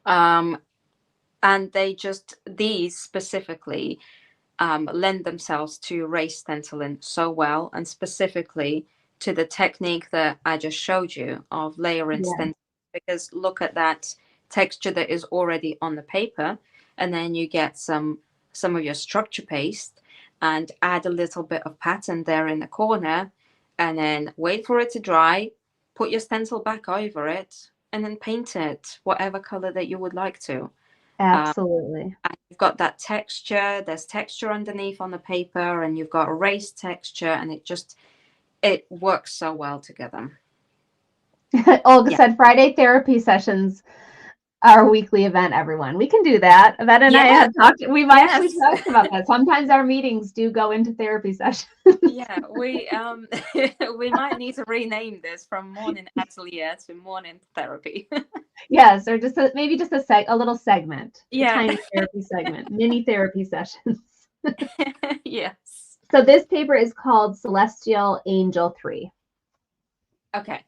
And these specifically lend themselves to raised stenciling so well, and specifically to the technique that I just showed you of layering stencil, because look at that texture that is already on the paper, and then you get some of your structure paste and add a little bit of pattern there in the corner, and then wait for it to dry, put your stencil back over it, and then paint it whatever color that you would like to. Absolutely. And you've got that texture. There's texture underneath on the paper, and you've got erased texture, and it works so well together. Olga said Friday therapy sessions, our weekly event, everyone. We can do that. Iveta and I have talked. We've actually talked about that. Sometimes our meetings do go into therapy sessions. Yeah, we might need to rename this from morning atelier to morning therapy. Yes, or just maybe just a little segment. Yeah. A tiny therapy segment, mini therapy sessions. Yes. So this paper is called Celestial Angel 3. Okay.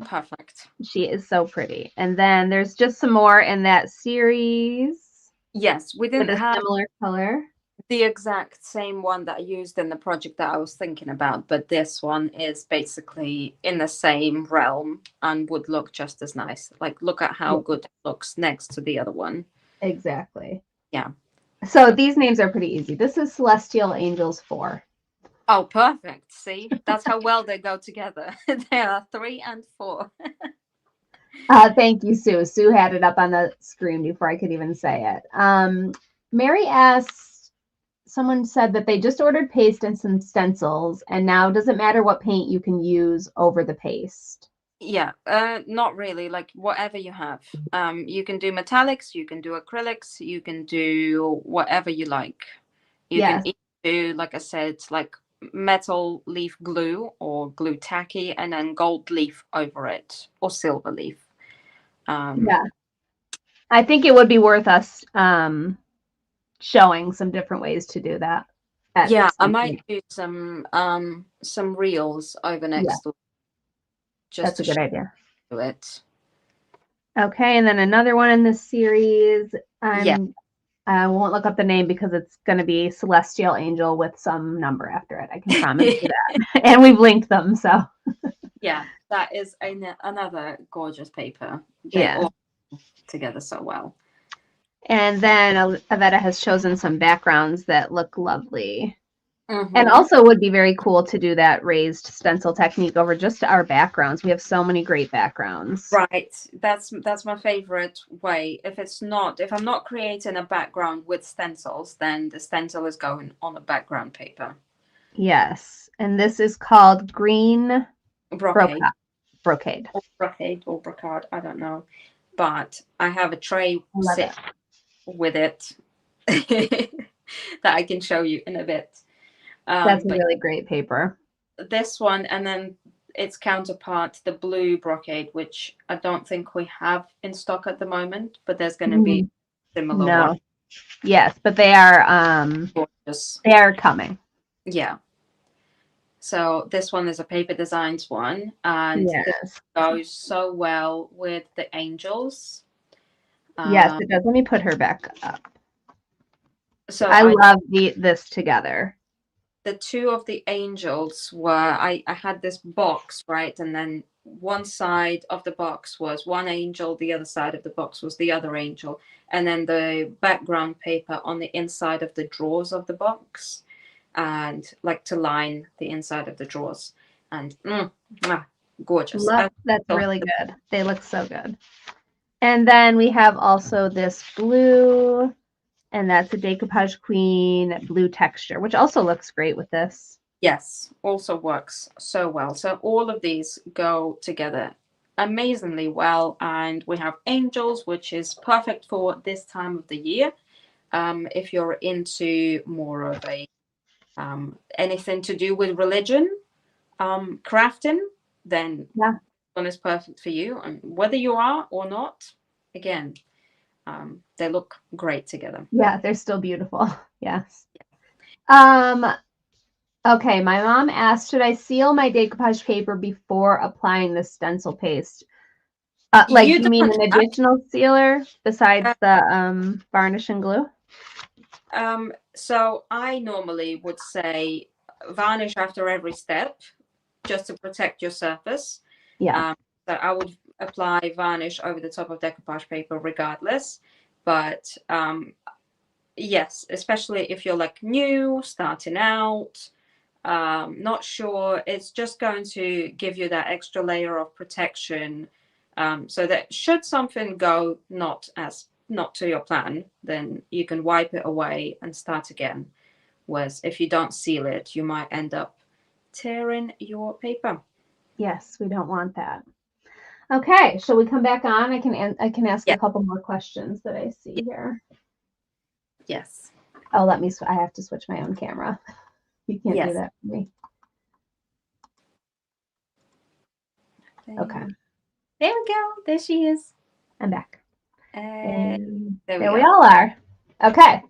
Perfect. She is so pretty. And then there's just some more in that series. Yes, we didn't have similar color. The exact same one that I used in the project that I was thinking about, but this one is basically in the same realm and would look just as nice. Like, look at how good it looks next to the other one. Exactly. Yeah. So these names are pretty easy. This is Celestial Angels 4. Oh, perfect. See, that's how well they go together. There are 3 and 4. Thank you, Sue. Sue had it up on the screen before I could even say it. Mary asked, someone said that they just ordered paste and some stencils, and now does it matter what paint you can use over the paste? Yeah, not really. Like, whatever you have. You can do metallics, you can do acrylics, you can do whatever you like. You can either do, like I said, like metal leaf glue or glue tacky and then gold leaf over it, or silver leaf. Yeah, I think it would be worth us showing some different ways to do that. Yeah, I might do some reels over next week. Just That's a good idea. Do it. Okay, and then another one in this series. I won't look up the name because it's going to be Celestial Angel with some number after it. I can promise you that. And we've linked them, so. Yeah, that is another gorgeous paper. They all together so well. And then Iveta has chosen some backgrounds that look lovely. And also would be very cool to do that raised stencil technique over just our backgrounds. We have so many great backgrounds. Right. That's my favorite way. If I'm not creating a background with stencils, then the stencil is going on a background paper. Yes. And this is called Green Brocade. Brocade or brocade, I don't know. But I have a tray with it that I can show you in a bit. That's a really great paper. This one, and then its counterpart, the blue brocade, which I don't think we have in stock at the moment, but there's going to be similar one. Yes, but they are gorgeous. They are coming. Yeah. So this one is a paper designs one, and this goes so well with the angels. Yes, it does. Let me put her back up. So I love this together. The 2 of the angels were, I had this box, right? And then one side of the box was one angel, the other side of the box was the other angel. And then the background paper on the inside of the drawers of the box, and like to line the inside of the drawers. And gorgeous. That's really good. They look so good. And then we have also this blue, and that's a Decoupage Queen blue texture, which also looks great with this. Yes, also works so well. So all of these go together amazingly well. And we have angels, which is perfect for this time of the year. If you're into more of a anything to do with religion, crafting, then this one is perfect for you. And whether you are or not, again, they look great together. Yeah, they're still beautiful. Yes. Okay, my mom asked, should I seal my decoupage paper before applying the stencil paste? Like, you mean an additional sealer besides the varnish and glue? So I normally would say varnish after every step, just to protect your surface. Yeah. So I would apply varnish over the top of decoupage paper regardless. But yes, especially if you're like new, starting out, Not sure. It's just going to give you that extra layer of protection, so that should something go not to your plan, then you can wipe it away and start again. Whereas if you don't seal it, you might end up tearing your paper. Yes, we don't want that. Okay, shall we come back on? I can ask a couple more questions that I see here. Yes. Oh, I have to switch my own camera. You can't do that for me. Okay. There we go. There she is. I'm back. And there we all are. Okay.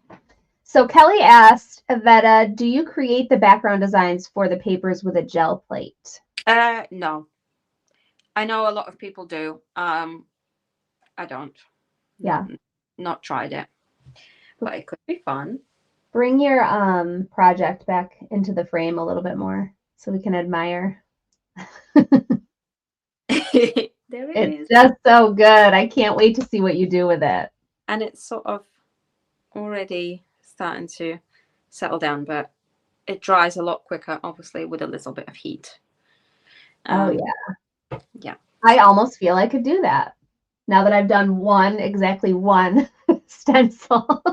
So Kelly asked, Iveta, do you create the background designs for the papers with a gel plate? No. I know a lot of people do. I don't. Yeah. Not tried it. But it could be fun. Bring your project back into the frame a little bit more so we can admire. There it is. It's just so good. I can't wait to see what you do with it. And it's sort of already starting to settle down, but it dries a lot quicker, obviously, with a little bit of heat. Oh, yeah. Yeah. I almost feel I could do that now that I've done exactly one stencil.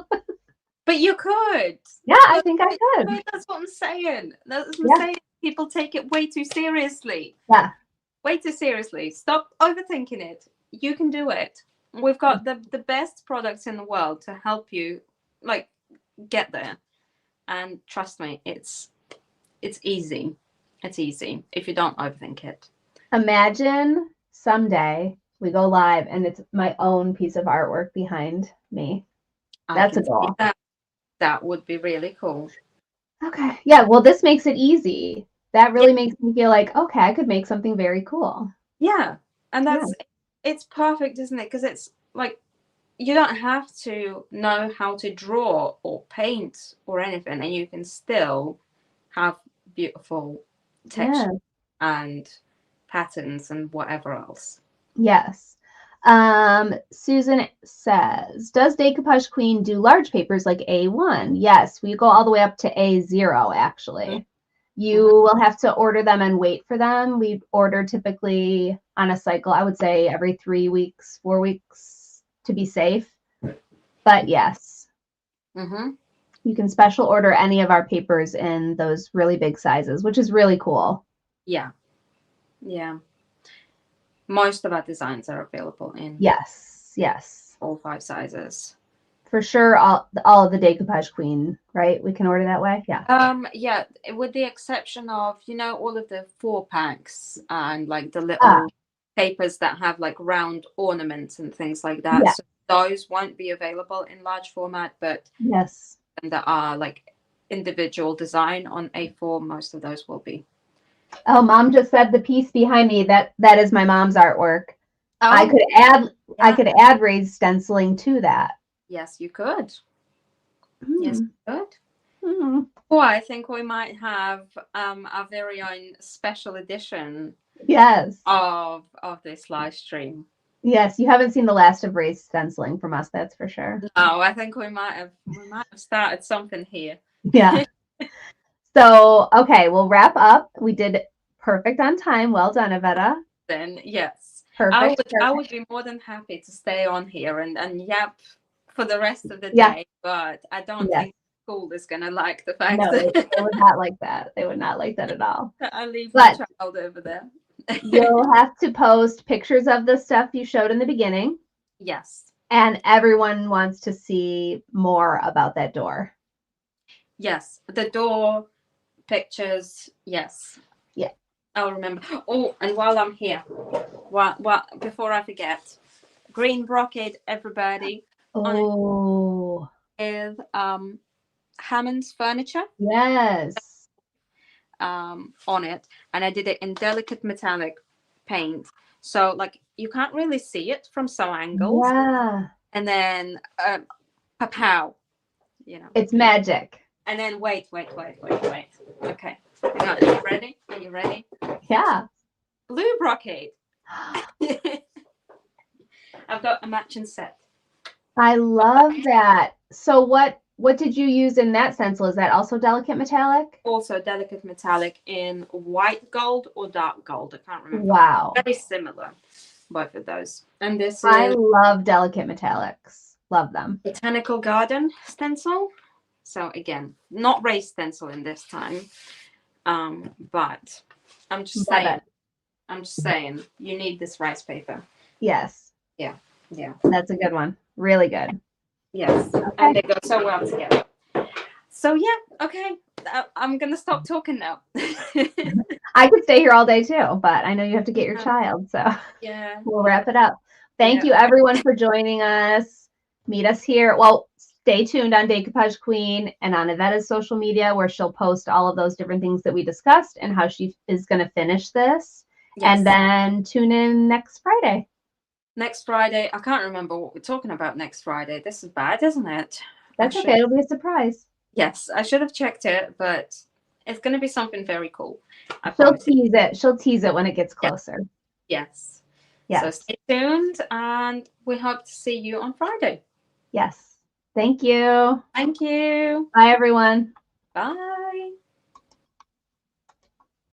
But you could. Yeah, I think I could. That's what I'm saying. That's what I'm saying. People take it way too seriously. Yeah. Way too seriously. Stop overthinking it. You can do it. We've got the best products in the world to help you like get there. And trust me, it's easy. It's easy if you don't overthink it. Imagine someday we go live and it's my own piece of artwork behind me. That's a goal. That would be really cool. Okay. Yeah. Well, this makes it easy. That really makes me feel like, okay, I could make something very cool. Yeah. And it's perfect, isn't it? Because it's like, you don't have to know how to draw or paint or anything, and you can still have beautiful texture and patterns and whatever else. Yes. Susan says, does Decoupage Queen do large papers like A1? Yes, we go all the way up to A0, actually. You will have to order them and wait for them. We order typically on a cycle, I would say every 3 weeks, 4 weeks to be safe. But yes, you can special order any of our papers in those really big sizes, which is really cool. Yeah. Yeah. Most of our designs are available in all 5 sizes. For sure, all of the Decoupage Queen, right? We can order that way. Yeah. Yeah, with the exception of, all of the 4-packs and like the little papers that have like round ornaments and things like that. Yeah. So those won't be available in large format, but and that are like individual design on A4, most of those will be. Oh, Mom just said the piece behind me, that is my mom's artwork. Oh, I could add raised stenciling to that. Yes, you could. Yes, you could. Oh, I think we might have our very own special edition. Yes. Of this live stream. Yes, you haven't seen the last of raised stenciling from us, that's for sure. No, I think we might have started something here. Yeah. So, okay, we'll wrap up. We did perfect on time. Well done, Iveta. Then, yes. Perfect. I would be more than happy to stay on here and yap for the rest of the day, but I don't think school is going to like the fact that... they would not like that. They would not like that at all. I leave my child over there. You'll have to post pictures of the stuff you showed in the beginning. Yes. And everyone wants to see more about that door. Yes, the door pictures. Yes. Yeah. I'll remember. Oh, and while I'm here, before I forget, green brocade, everybody. Oh. With Hammond's furniture. Yes. On it, and I did it in delicate metallic paint, so like you can't really see it from some angles. Yeah. And then pow, it's magic. And then wait. Okay, hang on. Are you ready? Yeah. Blue brocade. I've got a matching set. I love that. So what what did you use in that stencil? Is that also delicate metallic? Also delicate metallic in white gold or dark gold. I can't remember. Wow. Very similar, both of those. And this I is love delicate metallics. Love them. Botanical Garden stencil. So again, not raised stencil in this time. But I'm just saying, you need this rice paper. Yes. Yeah. Yeah. That's a good one. Really good. Yes. Okay. And they go so well together. So yeah, okay. I'm gonna stop talking now. I could stay here all day too, but I know you have to get your child, so yeah, we'll wrap it up. Thank you everyone for joining us. Meet us here. Well, stay tuned on Decoupage Queen and on Iveta's social media, where she'll post all of those different things that we discussed and how she is going to finish this. Yes. And then tune in next Friday. Next Friday. I can't remember what we're talking about next Friday. This is bad, isn't it? That's okay. It'll be a surprise. Yes, I should have checked it, but it's going to be something very cool. She'll tease it. She'll tease it when it gets closer. Yes. Yes. So stay tuned, and we hope to see you on Friday. Yes. Thank you. Thank you. Bye, everyone. Bye.